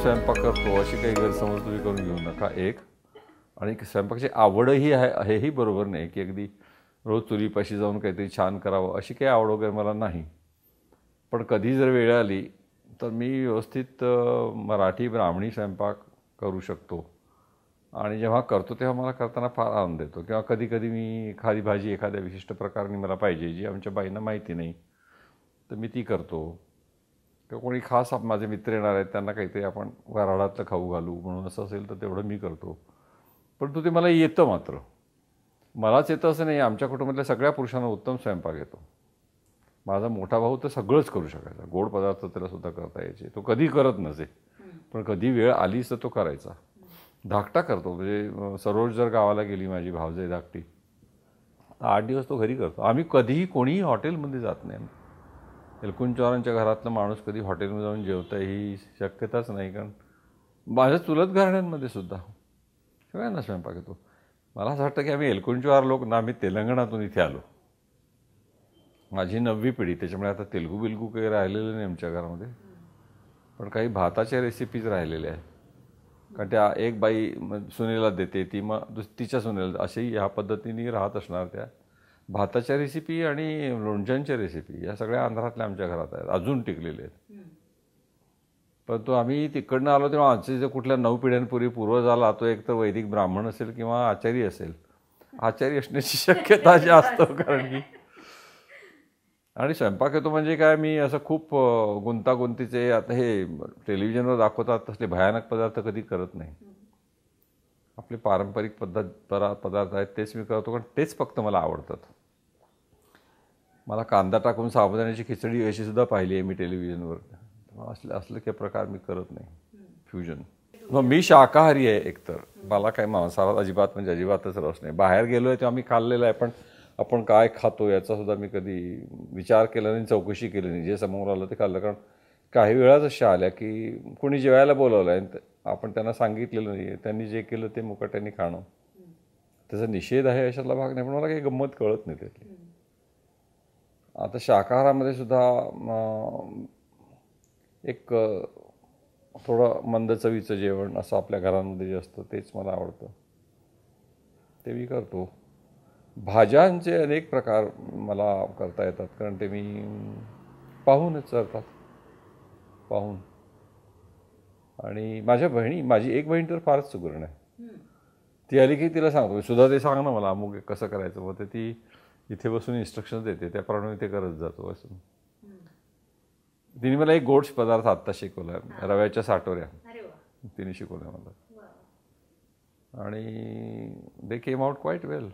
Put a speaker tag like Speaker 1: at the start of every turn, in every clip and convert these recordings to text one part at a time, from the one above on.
Speaker 1: स्वयंपाक करतो अशी काही गैरसमज तुम्ही करून घेऊ नका. एक आणि स्वयंपाकाची आवडही आहे हेही बरोबर नाही की अगदी रोज चुलीपाशी जाऊन काहीतरी छान करावं अशी काही आवड वगैरे मला नाही. पण कधी जर वेळ आली तर मी व्यवस्थित मराठी ब्राह्मणी स्वयंपाक करू शकतो. आणि जेव्हा करतो तेव्हा मला करताना फार आनंद येतो. किंवा कधी कधी मी एखादी भाजी एखाद्या विशिष्ट प्रकाराने मला पाहिजे जी आमच्या बाईंना माहिती नाही तर मी ती करतो. किंवा कोणी खास माझे मित्र येणार आहेत त्यांना काहीतरी आपण वऱ्हाडातलं खाऊ घालू म्हणून असं असेल तर तेवढं मी करतो. परंतु ते मला येतं मात्र. मलाच येतं असं नाही, आमच्या कुटुंबातल्या सगळ्या पुरुषांना उत्तम स्वयंपाक येतो. माझा मोठा भाऊ तर सगळंच करू शकायचा. गोड पदार्थ त्यालासुद्धा करता यायचे. तो कधी करत नसे पण कधी वेळ आलीच तर तो करायचा. धाकटा करतो. म्हणजे सरोज जर गावाला गेली माझी भावजाई धाकटी 8 दिवस तो घरी करतो. आम्ही कधीही कोणीही हॉटेलमध्ये जात नाही. एलकुंचवारांच्या घरातला माणूस कधी हॉटेलमध्ये जाऊन जेवता ही शक्यताच नाही. कारण माझ्या चुलत घराण्यांमध्ये सुद्धा सगळ्यांना स्वयंपाक येतो. मला असं वाटतं की आम्ही एलकुंचवार लोक ना, आम्ही तेलंगणातून इथे आलो. माझी 9वी पिढी, त्याच्यामुळे आता तेलगू बिलगू काही राहिलेलं नाही आमच्या घरामध्ये. पण काही भाताच्या रेसिपीज राहिलेल्या आहेत. कारण त्या एक बाई सुनेला देते, ती मग तिच्या सुनेला, अशी ह्या पद्धतीने राहत असणार. त्या भाताच्या रेसिपी आणि लोणच्यांच्या रेसिपी या सगळ्या आंध्रातल्या आमच्या घरात आहेत, अजून टिकलेले आहेत. परंतु आम्ही तिकडनं आलो तेव्हा आमचे जे कुठल्या 9 पिढ्यांपूर्वी पूर्वज आला तो एक तर वैदिक ब्राह्मण असेल किंवा आचारी असेल. आचारी असण्याची शक्यता जास्त, कारण की आणि स्वयंपाक येतो म्हणजे काय, मी असं खूप गुंतागुंतीचे आता हे टेलिव्हिजनवर दाखवतात तसले भयानक पदार्थ कधी करत नाही. आपले पारंपरिक पदार्थ आहेत तेच मी करतो, कारण तेच फक्त मला आवडतात. मला कांदा टाकून साबुदाण्याची खिचडी अशी सुद्धा पाहिली आहे मी टेलिव्हिजनवर. असलं काही प्रकार मी करत नाही. फ्युजन. मग मी शाकाहारी आहे एकतर. मला काही मांसाहारात अजिबात म्हणजे अजिबातच रस नाही. बाहेर गेलो आहे तेव्हा मी खाल्लेलं आहे, पण आपण काय खातो याचासुद्धा मी कधी विचार केला नाही, चौकशी केली नाही. जे समोर आलं ते खाल्लं. कारण काही वेळाच अशा आल्या की कोणी जेवायला बोलवलं आहे, आपण त्यांना सांगितलेलं नाही आहे, त्यांनी जे केलं ते मुकाट्याने खाणं, त्याचा निषेध आहे अशातला भाग नाही. पण मला काही गंमत कळत नाही त्यातली. आता शाकाहारामध्ये सुद्धा एक थोडं मंद चवीचं जेवण असं आपल्या घरांमध्ये जे असतं तेच मला आवडतं, ते मी करतो. भाज्यांचे अनेक प्रकार मला करता येतात, कारण ते मी पाहूनच करतात, पाहून. आणि माझी एक बहीण तर फारच सुगरण आहे. ती आली की तिला सांगतो, सुद्धा ते सांग ना मला अमुक कसं करायचं. मग ते ती इथे बसून इन्स्ट्रक्शन देते, त्याप्रमाणे ते करत जातो. असं तिने मला एक गोड पदार्थ आत्ता शिकवला, रव्याच्या साटोऱ्या तिने शिकवल्या मला. आणि दे केम आउट क्वाईट वेल.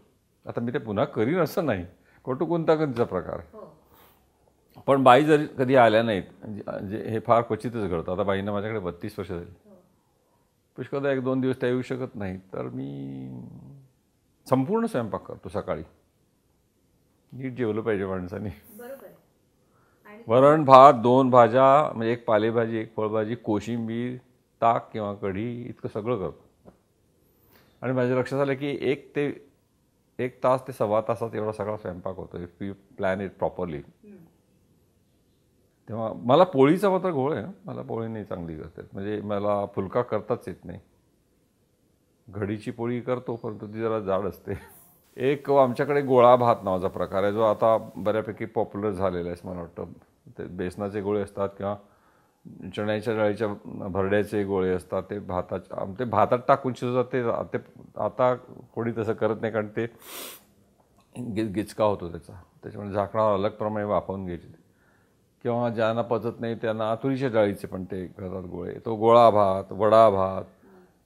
Speaker 1: आता मी ते पुन्हा करीन असं नाही, गुंतागुंतीचा प्रकार. पण बाई जरी कधी आल्या नाहीत, म्हणजे हे फार क्वचितच घडतं. आता बाईंना माझ्याकडे 32 वर्ष झाली. पुष्कळदा 1-2 दिवस त्या येऊ शकत नाही, तर मी संपूर्ण स्वयंपाक करतो. सकाळी नीट जेवलं पाहिजे माणसाने. वरण भात, 2 भाज्या, म्हणजे एक पालेभाजी, एक फळभाजी, कोशिंबीर, ताक किंवा कढी, इतकं सगळं करतो. आणि माझ्या लक्षात आलं की 1 तास ते सव्वा तासात एवढा सगळा स्वयंपाक होतो, if you plan it properly. तेव्हा मला पोळीचा मात्र घोळ आहे. मला पोळी नाही चांगली करतात, म्हणजे मला फुलका करताच येत नाही. घडीची पोळी करतो, परंतु ती जरा जाड असते. एक आमच्याकडे गोळा भात नावाचा प्रकार आहे, जो आता बऱ्यापैकी पॉप्युलर झालेला आहे मला वाटतं. ते बेसनाचे गोळे असतात किंवा चण्याच्या डाळीच्या भरड्याचे गोळे असतात. ते भातात टाकून शिजवतात. ते आता कोणी तसं करत नाही, कारण ते गिचका होतो त्याच्यामुळे झाकणावर अलग प्रमाणे वाफवून घ्यायचे. किंवा ज्यांना पचत नाही त्यांना तुरीच्या डाळीचे पण ते करतात गोळे. तो गोळा भात, वडा भात,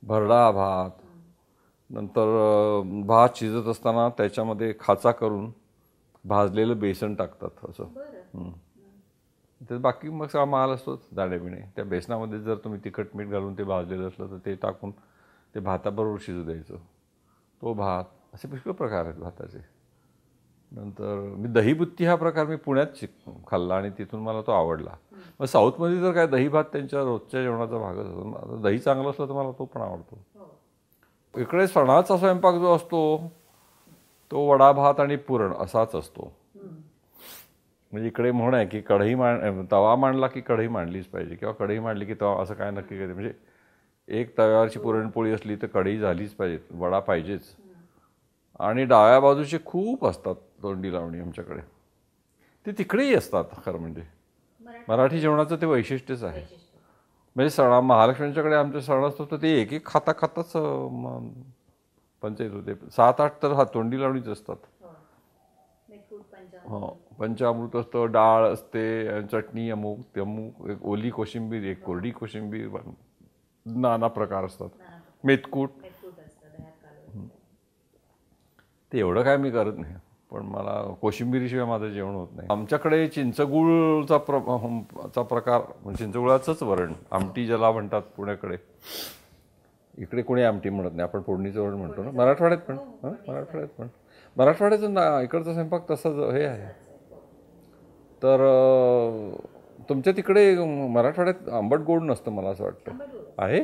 Speaker 1: भरडा भात. नंतर भात शिजत असताना त्याच्यामध्ये खाचा करून भाजलेलं बेसन टाकतात असं. ते बाकी मग सगळा माल असतोच दाणेबिणे. त्या बेसनामध्ये जर तुम्ही तिखट मीठ घालून ते भाजलेलं असलं तर ते टाकून ते भाताबरोबर शिजू द्यायचं. तो भात. असे पुष्कळ प्रकार आहेत भाताचे. नंतर मी दहीबुत्ती हा प्रकार मी पुण्यात खाल्ला आणि तिथून मला तो आवडला. मग साऊथमध्ये तर काय दही भात त्यांच्या रोजच्या जेवणाचा भागच असतो. दही चांगलं असलं तर मला तो पण आवडतो. इकडे सणाचा स्वयंपाक जो असतो तो वडा भात आणि पुरण असाच असतो. म्हणजे इकडे म्हण आहे की तवा मांडला की कढई मांडलीच पाहिजे, किंवा कढई मांडली की तवा, असं काय नक्की कधी. म्हणजे एक तव्यावरची पुरणपोळी असली तर कढई झालीच पाहिजे, वडा पाहिजेच. आणि डाव्या बाजूचे खूप असतात तोंडी लावणी आमच्याकडे. ते तिकडेही असतात. खरं म्हणजे मराठी जेवणाचं ते वैशिष्ट्यच आहे. म्हणजे महालक्ष्मींच्याकडे आमचे सण असतो तर ते एक एक खाता खाताच पंचायत होते. 7-8 तर तोंडी लावणीच असतात. हो, पंचामृत असतं, डाळ असते, चटणी अमुक ते अमुक, एक ओली कोशिंबीर, एक कोरडी कोशिंबीर, नाना प्रकार असतात. मेथकूट. ते एवढं काय मी करत नाही, पण मला कोशिंबिरीशिवाय माझं जेवण होत नाही. आमच्याकडे चिंचगुळचा प्रकार, चिंचगुळाचंच वरण, आमटी ज्याला म्हणतात पुण्याकडे. इकडे कोणी आमटी म्हणत नाही, आपण फोडणीचं वरण म्हणतो ना मराठवाड्यात पण. मराठवाड्याचं इकडचा स्वयंपाक तसाच हे आहे. तर तुमच्या तिकडे मराठवाड्यात आंबट गोड नसतं मला असं वाटतं. आहे?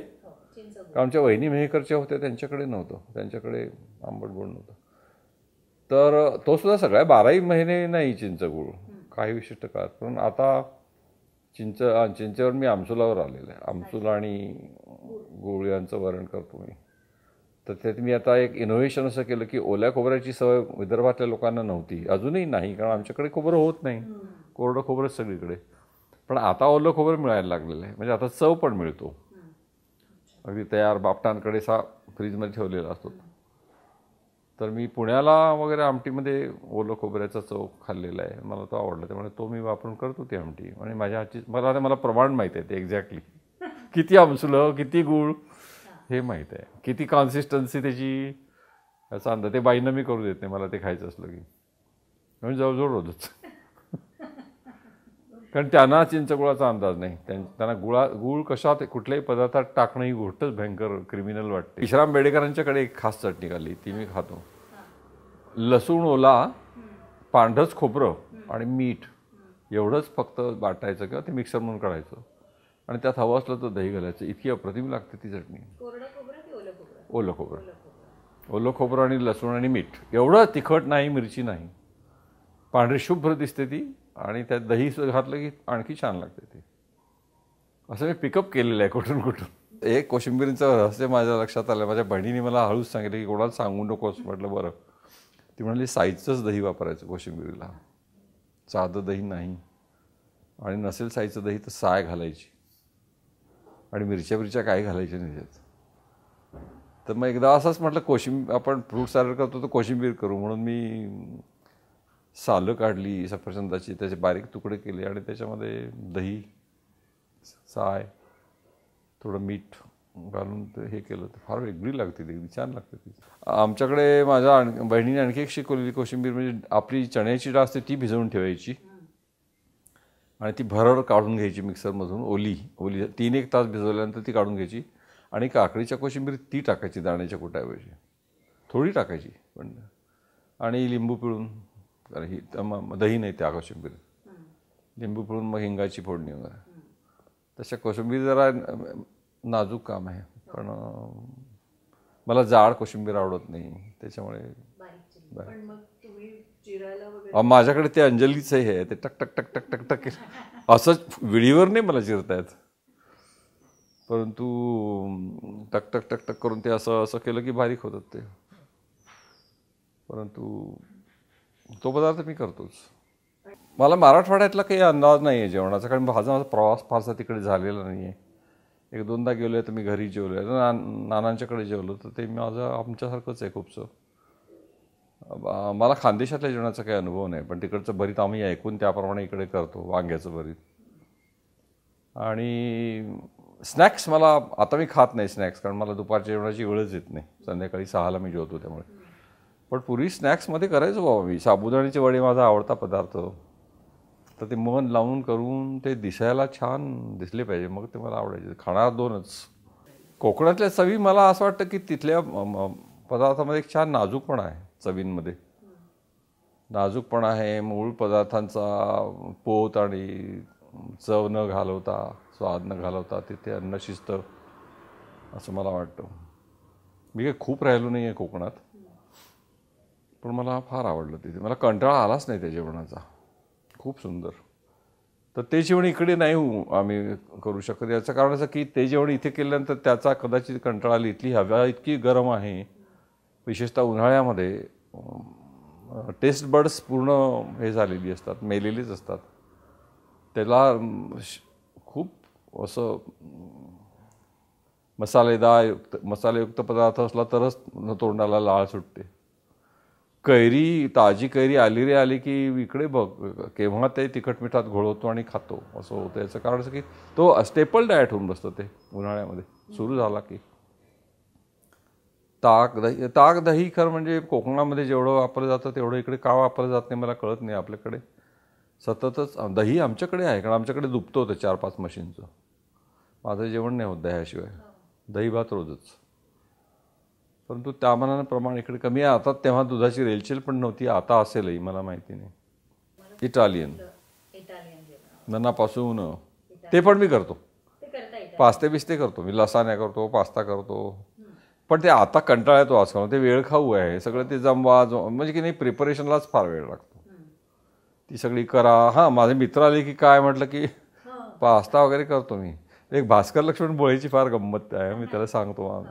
Speaker 1: आमच्या वहिनी मेहकरच्या होत्या, त्यांच्याकडे नव्हतं, त्यांच्याकडे आंबट गोड नव्हतं. तर तो सुद्धा सगळ्या 12ही महिने नाही चिंचगूळ, काही विशिष्ट काळात. पण आता चिंचेवर मी आमसुलावर आलेलं आहे. आमसूल आणि गुळ यांचं वरण करतो मी. तर त्यात मी आता एक इनोव्हेशन असं केलं की ओल्या खोबऱ्याची सवय विदर्भातल्या लोकांना नव्हती, अजूनही नाही, कारण आमच्याकडे खोबरं होत नाही, कोरडं खोबरंच सगळीकडे. पण आता ओलं खोबरं मिळायला लागलेलं आहे, म्हणजे आता चव पण मिळतो. अगदी तयार बापटांकडे फ्रीजमध्ये ठेवलेला असतो. तर मी पुण्याला वगैरे आमटीमध्ये ओलं खोबऱ्याचा चव खाल्लेला आहे, मला तो आवडला, त्यामुळे तो मी वापरून करतो ती आमटी. आणि माझ्या हातची मला प्रमाण माहीत आहे ते एक्झॅक्टली, किती आमसुलं, किती गूळ हे माहीत आहे, किती कन्सिस्टन्सी त्याची याचा अंदाज. ते बाईंना मी करू देत नाही, मला ते खायचं असलं की म्हणजे जवळजवळ रोजच. कारण त्यांना चिंचगुळाचा अंदाज नाही, त्यांना गूळ कशात कुठल्याही पदार्थात टाकणं ही गोष्टच भयंकर क्रिमिनल वाटते. विश्राम बेडेकरांच्याकडे एक खास चटणी खाल्ली, ती मी खातो. लसूण ओला, पांढरच खोबरं आणि मीठ एवढंच फक्त बाटायचं किंवा ते मिक्सर म्हणून काढायचं आणि त्यात हवं असलं तर दही घालायचं. इतकी अप्रतिम लागते ती चटणी. ओलं खोबरं. ओलं खोबरं आणि लसूण आणि मीठ, एवढं तिखट नाही, मिरची नाही, पांढरी शुभ्र दिसते ती. आणि त्यात दही घातलं की आणखी छान लागते ती. असं मी पिकअप केलेलं आहे कुठून कुठून. एक कोशिंबिरीचं रहस्य माझ्या लक्षात आलं. माझ्या बहिणीने मला हळूच सांगितलं की कोणाला सांगू नकोस. म्हटलं बरं. ती म्हणाली साईजचंच दही वापरायचं कोशिंबिरीला, साधं दही नाही. आणि नसेल साईजचं दही तर साय घालायची आणि मिरच्या काय घालायच्या नाही त्यात. तर मग एकदा असंच म्हटलं आपण फ्रूट सॅलड करतो तर कोशिंबीर करू, म्हणून मी सालं काढली सफरचंदाची, त्याचे बारीक तुकडे केले आणि त्याच्यामध्ये दही, साय, थोडं मीठ घालून हे केलं तर फार वेगळी लागते ती, छान लागते ती. आमच्याकडे माझ्या बहिणीने आणखी एक शिकवलेली कोशिंबीर म्हणजे आपली चण्याची डाळ असते ती भिजवून ठेवायची आणि ती भरड काढून घ्यायची मिक्सरमधून, ओली 3-1 तास भिजवल्यानंतर ती काढून घ्यायची आणि काकडीच्या कोशिंबीर ती टाकायची दाण्याच्या कुटाऐवजी, थोडी टाकायची पण, आणि लिंबू पिळून, कारण ही दही नाही त्या कोशिंबीर, लिंबू पिळून मग हिंगाची फोडणी वगैरे. तशा कोशिंबीर जरा नाजूक काम आहे, पण मला जाड कोशिंबीर आवडत नाही, त्याच्यामुळे माझ्याकडे ते अंजलीचं हे आहे, ते टक टक टक टक टक टक असंच विडीवर नाही मला चिरता येत, परंतु टक टक टक टक करून ते असं असं केलं की बारीक होतात ते. परंतु तो पदार्थ मी करतोच. मला मराठवाड्यातला काही अंदाज नाही आहे जेवणाचा, कारण माझा प्रवास फारसा तिकडे झालेला नाही आहे. 1-2दा गेलो आहे तर मी घरी जेवलो आहे, नानांच्याकडे जेवलो तर ते माझं आमच्यासारखंच आहे खूपसं. मला खानदेशातल्या जेवणाचा काही अनुभव नाही, पण तिकडचं भरीत आम्ही ऐकून त्याप्रमाणे इकडे करतो, वांग्याचं भरीत. आणि स्नॅक्स मला आता मी खात नाही स्नॅक्स, कारण मला दुपारच्या जेवणाची वेळच येत नाही, संध्याकाळी 6ला मी जेवतो त्यामुळे. पण पूर्वी स्नॅक्समध्ये करायचो बाबा मी. साबुदाण्याचे वडे माझा आवडता पदार्थ, तर ते मन लावून करून ते दिसायला छान दिसले पाहिजे, मग ते मला आवडायचे. खाणार 2च. कोकणातल्या चवी मला असं वाटतं की तिथल्या पदार्थामध्ये एक छान नाजूकपणा आहे, चवींमध्ये नाजूकपणा आहे. मूळ पदार्थांचा पोत आणि चव न घालवता, स्वाद न घालवता तिथे अन्न शिजतं असं मला वाटतं. मी काही खूप राहिलो नाही आहे कोकणात, पण मला फार आवडलं तिथे. मला कंटाळा आलाच नाही त्या जेवणाचा, खूप सुंदर. तर ते जेवण इकडे नाही आम्ही करू शकत. याचं कारण असं की ते जेवण इथे केल्यानंतर त्याचा कदाचित कंटाळा आली. इथली हवा इतकी गरम आहे, विशेषतः उन्हाळ्यामध्ये टेस्ट बड्स पूर्ण हे झालेली असतात, मेलेलीच असतात. त्याला खूप असं मसालेयुक्त पदार्थ असला तरच तोंडाला लाळ सुटते. ताजी कैरी आली रे आली की इकडे बघ केव्हा ते तिखट मिठात घोळवतो आणि खातो असं होतं. याचं कारण असं की तो स्टेपल डाएट होऊन बसतं ते उन्हाळ्यामध्ये सुरू झाला की. ताक दही खरं म्हणजे कोकणामध्ये जेवढं वापरलं जातं तेवढं इकडे का वापरलं जात नाही मला कळत नाही. आपल्याकडे सततच दही आमच्याकडे आहे, कारण आमच्याकडे दुभतं होतं 4-5 मशीनचं. माझं जेवण नाही होत दह्याशिवाय, दही भात रोजच. परंतु त्या मानानं प्रमाण इकडे कमी आहे. आता तेव्हा दुधाची रेलचेल पण नव्हती, आता असेलही मला माहिती नाही. इटालियन नन्नापासून ते पण मी करतो. पास्ते बिस्ते करतो मी, लसाण्या करतो, पास्ता करतो. पण ते आता कंटाळा येतो आजकाल. ते वेळ खाऊ आहे सगळं. ते जमवा म्हणजे की नाही, प्रिपरेशनलाच फार वेळ लागतो. ती सगळी करा. हां, माझे मित्र आले की काय म्हटलं की पास्ता वगैरे करतो मी. एक भास्कर लक्ष्मण बोळेची फार गंमत आहे, मी त्याला सांगतो.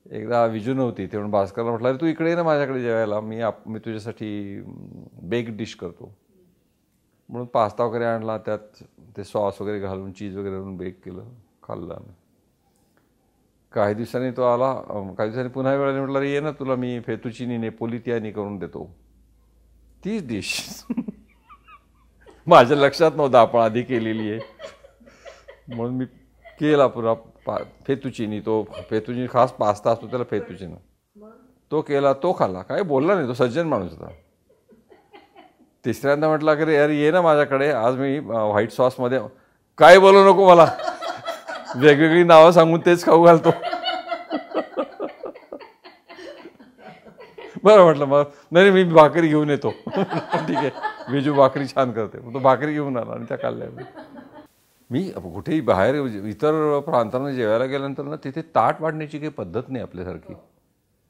Speaker 1: एकदा विजू नव्हती ते म्हणून भास्करला म्हटलं अरे तू इकडे ये ना माझ्याकडे जेवायला, मी तुझ्यासाठी बेक डिश करतो म्हणून पास्ता वगैरे आणला. त्यात ते सॉस वगैरे घालून चीज वगैरे घालून बेक केलं, खाल्लं आम्ही. काही दिवसांनी तो आला, काही दिवसांनी पुन्हा वेळेला म्हटलं अरे ये ना तुला मी फेतुचिनी नेपोलितानी करून देतो. तीच डिश माझ्या लक्षात नव्हतं आपण आधी केलेली आहे म्हणून मी केला पुरा फेतुचिनी. तो फेतुचिनी खास पास्ता असतो त्याला फेतुचिनी. तो केला, तो खाल्ला, काही बोलला नाही, तो सज्जन माणूस होता. तिसऱ्यांदा म्हटलं की अरे ये ना माझ्याकडे आज मी व्हाईट सॉसमध्ये, काय बोलू नको मला, वेगवेगळी नावं सांगून तेच खाऊ घालतो. बरं म्हटलं मग नाही मी भाकरी घेऊन येतो. ठीक आहे, विजू भाकरी छान करते. तो भाकरी घेऊन आला आणि त्या खाल्ल्या. मी कुठेही बाहेर इतर प्रांतांना जेवायला गेल्यानंतर ना तिथे ताट वाढण्याची काही पद्धत नाही आपल्यासारखी.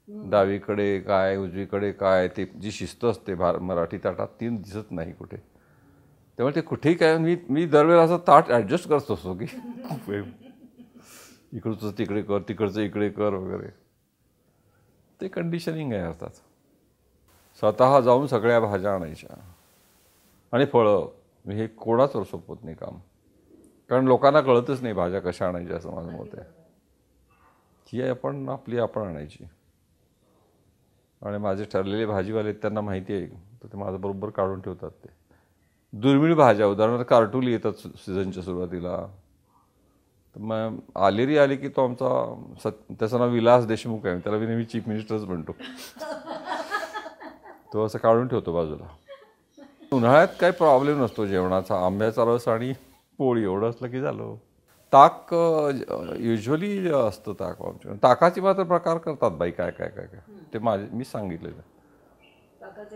Speaker 1: डावीकडे काय उजवीकडे काय ते जी शिस्त असते मराठी ताटात ती दिसत नाही कुठे. त्यामुळे ते कुठेही काय मी दरवेळेला असं ताट ॲडजस्ट करत असतो की इकडचं तिकडे कर, तिकडचं इकडे कर वगैरे. ते कंडिशनिंग आहे अर्थात. स्वतः जाऊन सगळ्या भाज्या आणायच्या आणि फळं. हे कोणाच सोपत नाही काम, कारण लोकांना कळतच नाही भाज्या कशा आणायच्या असं माझं मत आहे. ही आपण आणायची. आणि माझे ठरलेले भाजीवाले त्यांना माहिती आहे, तर ते माझं बरोबर काढून ठेवतात. ते दुर्मिळ भाज्या, उदाहरणार्थ कार्टुली येतात सीझनच्या सुरुवातीला. तर मग आलेरी आली की तो आमचा त्याचं नाव विलास देशमुख आहे, त्याला मी नेहमी चीफ मिनिस्टरच म्हणतो. तो असं काढून ठेवतो बाजूला. उन्हाळ्यात काही प्रॉब्लेम नसतो जेवणाचा. आंब्याचा रस आणि पोळी एवढं असलं की झालं. ताक युजली असतं ताक आमच्या. ताकाची मात्र प्रकार करतात बाई काय काय काय काय ते मी सांगितलेलं.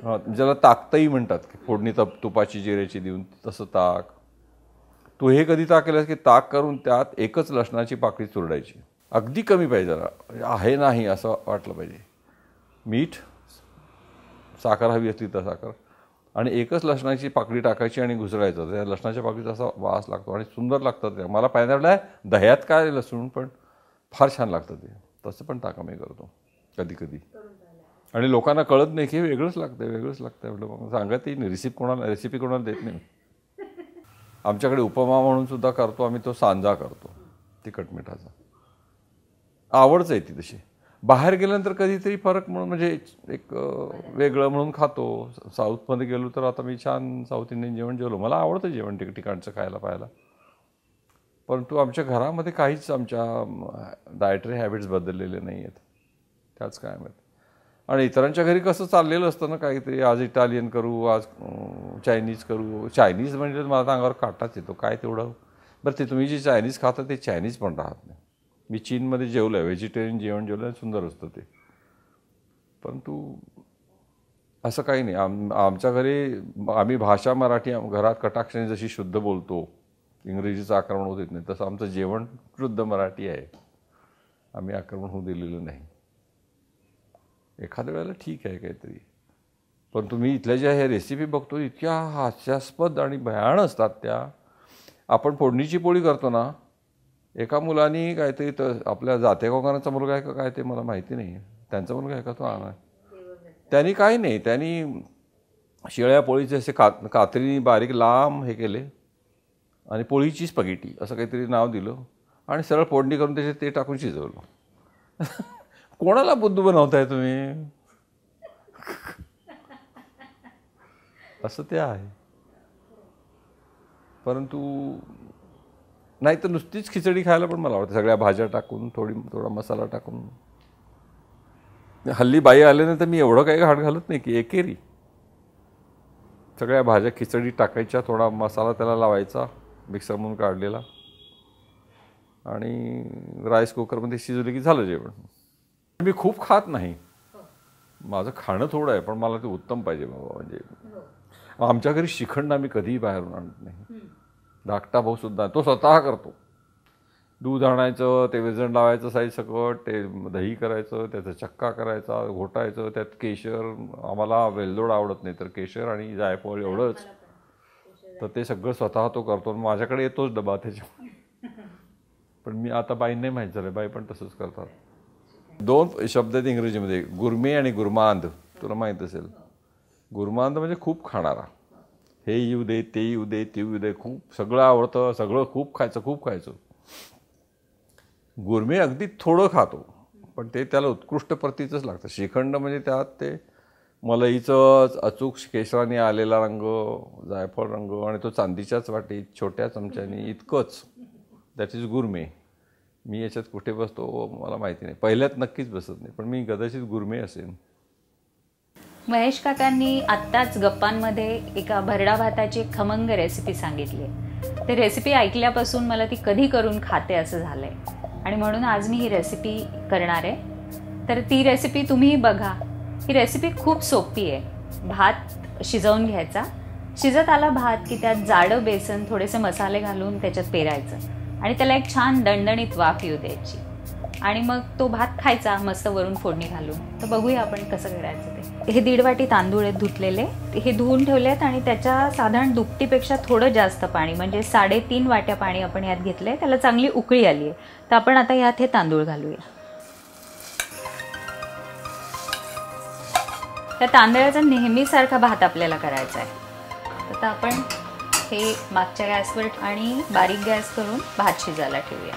Speaker 1: हां, ज्याला ताकतही म्हणतात की फोडणी तुपाची जिऱ्याची देऊन तसं ताक. तू हे कधी ताक केलंस की ताक करून त्यात एकच लसणाची पाकळी चुरडायची, अगदी कमी पाहिजे, जरा आहे नाही असं वाटलं पाहिजे. मीठ, साखर हवी असली तर साखर, आणि एकच लसणाची पाकळी टाकायची आणि घुसळायचं. त्या लसणाच्या पाकळीचा असा वास लागतो आणि सुंदर लागतं ते. मला पाहिजे आहे दह्यात काय लसूण, पण फार छान लागतं ते. तसं पण ताक आम्ही करतो कधी कधी. आणि लोकांना कळत नाही की वेगळंच लागतं म्हटलं. मग सांगतही नाही, रेसिपी कोणाला देत नाही. आमच्याकडे उपमा म्हणून सुद्धा करतो आम्ही, तो सांजा करतो तिखट मिठाचा. आवडच आहे ती तशी. बाहेर गेल्यानंतर कधीतरी फरक म्हणून म्हणजे एक वेगळं म्हणून खातो. साऊथमध्ये गेलो तर आता मी छान साऊथ इंडियन जेवण जेवलो. मला आवडतं जेवण ठिकाणचं खायला पाहायला. परंतु आमच्या घरामध्ये काहीच आमच्या डायटरी हॅबिट्स बदललेले नाही आहेत. त्याच काय माहीत. आणि इतरांच्या घरी कसं चाललेलं असतं ना, काहीतरी आज इटालियन करू, आज चायनीज करू. चायनीज म्हणजे मला अंगावर काटाच येतो. काय तेवढं बरं, ते तुम्ही जे चायनीज खाता ते चायनीज पण राहत नाही. मी चीनमध्ये जेवलं आहे, व्हेजिटेरियन जेवण जेवलं आहे, सुंदर असतं ते. परंतु असं काही नाही. आमच्या घरी आम्ही भाषा मराठी घरात कटाक्षाने जशी शुद्ध बोलतो, इंग्रजीचं आक्रमण होत येत नाही, तसं आमचं जेवण शुद्ध मराठी आहे. आम्ही आक्रमण होऊ दिलेलं नाही. एखाद्या वेळेला ठीक आहे काहीतरी. पण तुम्ही इथल्या ज्या ह्या रेसिपी बघतो इतक्या हास्यास्पद आणि भयान असतात त्या. आपण फोडणीची पोळी करतो ना, एका मुलाने काहीतरी तर आपल्या जातेगावकरांचा मुलगा आहे का काय ते मला माहिती नाही, त्यांचा मुलगा आहे का तो आणा, त्यांनी काही नाही, त्यांनी शिळ्या पोळीचे असे कात्रीने बारीक लांब हे केले आणि पोळीची स्पॅगेटी असं काहीतरी नाव दिलं आणि सरळ फोडणी करून त्याच्यात ते टाकून शिजवलं. कोणाला बुद्धू बनवताय तुम्ही? असं ते आहे. परंतु नाही तर नुसतीच खिचडी खायला पण मला आवडते, सगळ्या भाज्या टाकून थोडा मसाला टाकून. हल्ली बाई आल्यानंतर मी एवढं काही घाट घालत नाही की एकेरी सगळ्या भाज्या खिचडी टाकायच्या, थोडा मसाला त्याला लावायचा मिक्सर म्हणून काढलेला आणि राईस कुकरमध्ये शिजवलं की झालं जेवण. मी खूप खात नाही, माझं खाणं थोडं आहे पण मला ते उत्तम पाहिजे बाबा. म्हणजे आमच्या घरी श्रीखंड आम्ही कधीही बाहेरून आणत नाही. धाकटा भाऊ सुद्धा तो स्वतः करतो. दूध आणायचं, ते वेजण लावायचं साई सकट, ते दही करायचं, त्याचा चक्का करायचा, घोटायचं, त्यात केशर, आम्हाला वेलदोड आवडत नाही तर केशर आणि जायफळ एवढंच, तर ते सगळं स्वतः तो करतो. माझ्याकडे येतोच डबा त्याच्यामुळे. पण मी आता बाईंनाही माहीत झालं, बाई पण तसंच करतात. 2 शब्द आहेत इंग्रजीमध्ये, गुरमे आणि गुरमांद. तुला माहीत असेल, गुरमांद म्हणजे खूप खाणारा, हे येऊ दे, ते येऊ दे, ते येऊ दे, खूप सगळं आवडतं, सगळं खूप खायचं. गुरमे अगदी थोडं खातो पण ते त्याला उत्कृष्ट प्रतीचंच लागतं. श्रीखंड म्हणजे त्यात ते मलईचं अचूक केशराने आलेला रंग, जायफळ रंग आणि तो चांदीच्याच वाटीत छोट्या चमच्याने, इतकंच. That is gourmet. मी याच्यात कुठे बसतो मला माहिती नाही, पहिल्यात नक्कीच बसत नाही, पण मी कदाचित गुरमे असेन.
Speaker 2: महेश काकांनी आत्ताच गप्पांमध्ये एका भरडा भाताची खमंग रेसिपी सांगितली आहे. ते रेसिपी ऐकल्यापासून मला ती कधी करून खाते असं झालं आहे आणि म्हणून आज मी ही रेसिपी करणार आहे. तर ती रेसिपी तुम्हीही बघा. ही रेसिपी खूप सोपी आहे. भात शिजवून घ्यायचा, शिजत आला भात की त्यात जाडं बेसन, थोडेसे मसाले घालून त्याच्यात पेरायचं आणि त्याला एक छान दणदणीत वाफ येऊ द्यायची आणि मग तो भात खायचा मस्त वरून फोडणी घालून. तर बघूया आपण कसं करायचं ते. हे 1.5 वाटी तांदूळ आहेत धुतलेले, हे धुवून ठेवले आहेत आणि त्याच्या साधारण दुपटीपेक्षा थोडं जास्त पाणी म्हणजे 3.5 वाट्या पाणी आपण यात घेतलंय. त्याला चांगली उकळी आली आहे, तर आपण आता यात हे तांदूळ घालूया. त्या तांदळाचा नेहमीसारखा भात आपल्याला करायचा आहे. आता आपण हे मागच्या गॅसवर आणि बारीक गॅस करून भात शिजायला ठेवूया.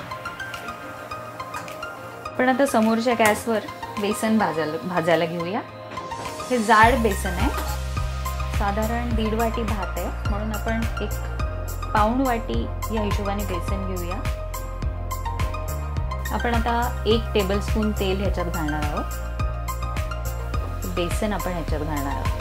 Speaker 2: पण आता समोरच्या गॅसवर बेसन भाजायला घेऊया. हे जाड बेसन आहे, साधारण 1.5 वाटी भात आहे म्हणून आपण 1 वाटी या हिशोबाने बेसन घेऊया. आपण आता 1 टेबलस्पून तेल ह्याच्यात घालणार आहोत. बेसन आपण ह्याच्यात घालणार आहोत.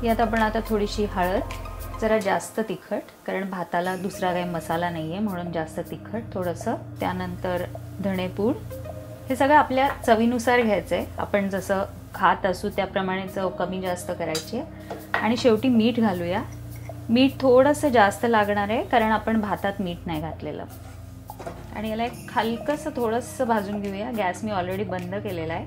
Speaker 2: यात आपण आता थोडीशी हळद, जरा जास्त तिखट, कारण भाताला दुसरा काही मसाला नाही आहे म्हणून जास्त तिखट थोडंसं, त्यानंतर धणेपूड. हे सगळं आपल्या चवीनुसार घ्यायचं आहे. आपण जसं खात असू त्याप्रमाणे चव कमी जास्त करायची आहे. आणि शेवटी मीठ घालूया. मीठ थोडंसं जास्त लागणार आहे कारण आपण भातात मीठ नाही घातलेलं. आणि याला एक हलकंसं थोडंसं भाजून घेऊया. गॅस मी ऑलरेडी बंद केलेला आहे.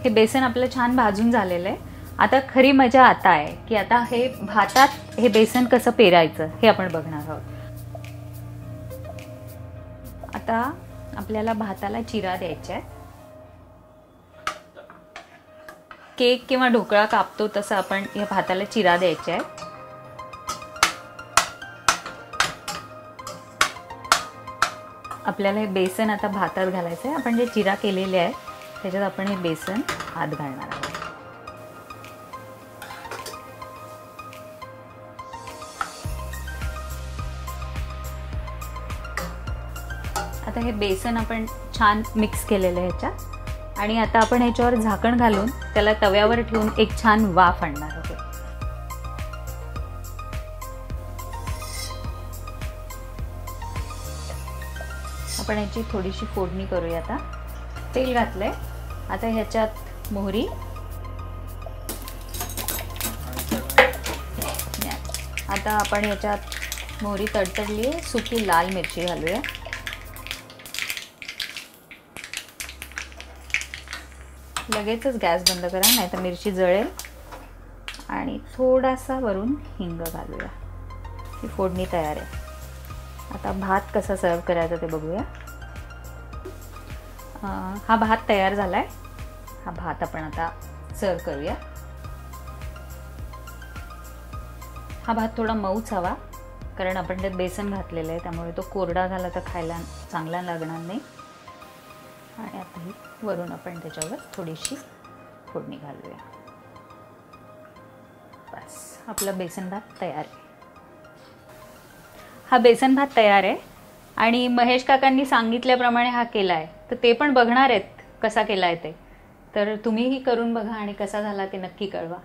Speaker 2: हे बेसन आपलं छान भाजून झालेलं आहे. आता खरी मजा आता आहे की आता हे भातात हे बेसन कसं पेरायचं हे आपण बघणार आहोत. आता आपल्याला भाताला चिरा द्यायचा आहे. केक किंवा ढोकळा कापतो तसं आपण या भाताला चिरा द्यायचा आहे. आपल्याला हे बेसन आता भातात घालायचं आहे. आपण जे चिरा केलेले आहे त्याच्यात आपण हे बेसन आत घालणार आहोत. आता हे बेसन आपण छान मिक्स केलेलं आहे ह्याच्यात आणि आता आपण ह्याच्यावर झाकण घालून त्याला तव्यावर ठेवून एक छान वाफ आणणार आहोत. आपण ह्याची थोडीशी फोडणी करूया. आता तेल घातलंय. आता ह्याच्यात मोहरी, आता आपण ह्याच्यात मोहरी तडतडली आहे, सुकी लाल मिरची घालूया. लगेचच गॅस बंद करा, नाही तर मिरची जळेल. आणि थोडासा वरून हिंग घालूया. ही फोडणी तयार आहे. आता भात कसा सर्व करायचा ते बघूया. हा भात तयार झाला आहे. हा भात आपण आता सर्व करूया. हा भात थोडा मऊच हवा, कारण आपण त्यात बेसन घातलेलं आहे, त्यामुळे तो कोरडा झाला तर खायला चांगला लागणार नाही. आणि आता ही वरून आपण त्याच्यावर थोडीशी फोडणी घालूया. बस, आपला बेसन भात तयार आहे. हा बेसन भात तयार आहे आणि महेश काकांनी सांगितल्याप्रमाणे हा केला आहे. तर ते पण बघणार आहेत कसा केला आहे ते. तर तुम्हीही करून बघा आणि कसा झाला ते नक्की कळवा.